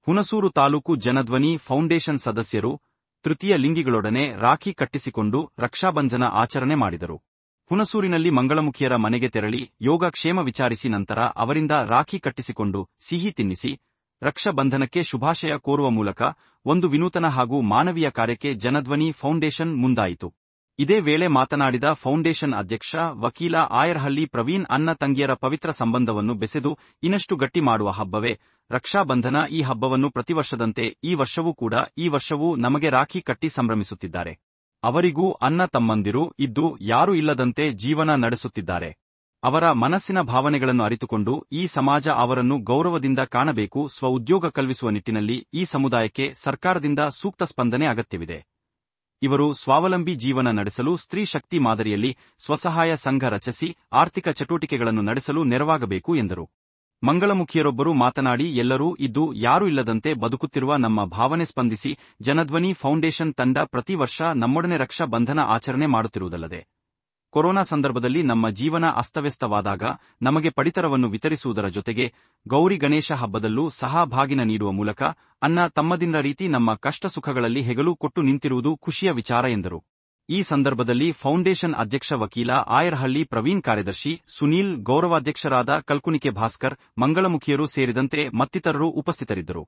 Hunsur taluk Janadhwani foundation ಸದಸ್ಯರು ತೃತೀಯ ಲಿಂಗಿಗಳೊಡನೆ ರಾಖಿ ಕಟ್ಟಿಸಿಕೊಂಡು ರಕ್ಷಾಬಂಧನ ಆಚರಣೆ ಮಾಡಿದರು. ಹುಣಸೂರಿನಲ್ಲಿ ಮಂಗಳಮುಖಿಯರ ಮನೆಗೆ ತೆರಳಿ ಯೋಗಕ್ಷೇಮ ವಿಚಾರಿಸಿ ನಂತರ ಅವರಿಂದ ರಾಖಿ ಕಟ್ಟಿಸಿಕೊಂಡು ಸಿಹಿ ತಿನ್ನಿಸಿ ರಕ್ಷಾಬಂಧನಕ್ಕೆ ಶುಭಾಶಯ ಕೋರುವ ಮೂಲಕ ಒಂದು ವಿನೂತನ ಹಾಗೂ ಮಾನವೀಯ ಕಾರ್ಯಕ್ಕೆ ಜನಧ್ವನಿ ಫೌಂಡೇಶನ್ ಮುಂದಾಯಿತು. ಇದೇ ವೇಳೆ ಮಾತನಾಡಿದ ಫೌಂಡೇಶನ್ ಅಧ್ಯಕ್ಷ ವಕೀಲ ಆಯರಹಳ್ಳಿ ಪ್ರವೀಣ್, ಅಣ್ಣ ತಂಗಿಯರ ಪವಿತ್ರ ಸಂಬಂಧವನ್ನು ಬೆಸೆದು ಇನ್ನಷ್ಟು ಗಟ್ಟಿ ಮಾಡುವ ಹಬ್ಬವೇ ರಕ್ಷಾಬಂಧನ. ಈ ಹಬ್ಬವನ್ನು ಪ್ರತಿವರ್ಷದಂತೆ ಈ ವರ್ಷವೂ ನಮಗೆ ರಾಖಿ ಕಟ್ಟಿ ಸಂಭ್ರಮಿಸುತ್ತಿದ್ದಾರೆ. ಅವರಿಗೂ ಅಣ್ಣ ತಮ್ಮಂದಿರು ಇದ್ದು ಯಾರೂ ಇಲ್ಲದಂತೆ ಜೀವನ ನಡೆಸುತ್ತಿದ್ದಾರೆ. ಅವರ ಮನಸ್ಸಿನ ಭಾವನೆಗಳನ್ನು ಅರಿತುಕೊಂಡು ಈ ಸಮಾಜ ಅವರನ್ನು ಗೌರವದಿಂದ ಕಾಣಬೇಕು. ಉದ್ಯೋಗ ಕಲ್ಪಿಸುವ ನಿಟ್ಟಿನಲ್ಲಿ ಈ ಸಮುದಾಯಕ್ಕೆ ಸರ್ಕಾರದಿಂದ ಸೂಕ್ತ ಸ್ಪಂದನೆ ಅಗತ್ಯವಿದೆ. ಇವರು ಸ್ವಾವಲಂಬಿ ಜೀವನ ನಡೆಸಲು ಸ್ತ್ರೀ ಶಕ್ತಿ ಮಾದರಿಯಲ್ಲಿ ಸ್ವಸಹಾಯ ಸಂಘ ರಚಿಸಿ ಆರ್ಥಿಕ ಚಟುವಟಿಕೆಗಳನ್ನು ನಡೆಸಲು ನೆರವಾಗಬೇಕು ಎಂದರು. ಮಂಗಳಮುಖಿಯರೊಬ್ಬರು ಮಾತನಾಡಿ, ಎಲ್ಲರೂ ಇದ್ದು ಯಾರೂ ಇಲ್ಲದಂತೆ ಬದುಕುತ್ತಿರುವ ನಮ್ಮ ಭಾವನೆ ಸ್ಪಂದಿಸಿ ಜನಧ್ವನಿ ಫೌಂಡೇಶನ್ ತಂಡ ಪ್ರತಿ ವರ್ಷ ನಮ್ಮೊಡನೆ ರಕ್ಷಾ ಬಂಧನ ಆಚರಣೆ ಮಾಡುತ್ತಿರುವುದಲ್ಲದೆ ಕೊರೋನಾ ಸಂದರ್ಭದಲ್ಲಿ ನಮ್ಮ ಜೀವನ ಅಸ್ತವ್ಯಸ್ತವಾದಾಗ ನಮಗೆ ಪಡಿತರವನ್ನು ವಿತರಿಸುವುದರ ಜೊತೆಗೆ ಗೌರಿ ಗಣೇಶ ಹಬ್ಬದಲ್ಲೂ ಸಹ ಭಾಗಿನ ನೀಡುವ ಮೂಲಕ ಅಣ್ಣ ತಮ್ಮದಿರ ರೀತಿ ನಮ್ಮ ಕಷ್ಟ ಸುಖಗಳಲ್ಲಿ ಹೆಗಲು ಕೊಟ್ಟು ನಿಂತಿರುವುದು ಖುಷಿಯ ವಿಚಾರ ಎಂದರು. ಈ ಸಂದರ್ಭದಲ್ಲಿ ಫೌಂಡೇಶನ್ ಅಧ್ಯಕ್ಷ ವಕೀಲ ಆಯರಹಳ್ಳಿ ಪ್ರವೀಣ್, ಕಾರ್ಯದರ್ಶಿ ಸುನೀಲ್, ಗೌರವಾಧ್ಯಕ್ಷರಾದ ಕಲ್ಕುನಿಕೆ ಭಾಸ್ಕರ್, ಮಂಗಳಮುಖಿಯರು ಸೇರಿದಂತೆ ಮತ್ತಿತರರು ಉಪಸ್ಥಿತರಿದ್ದರು.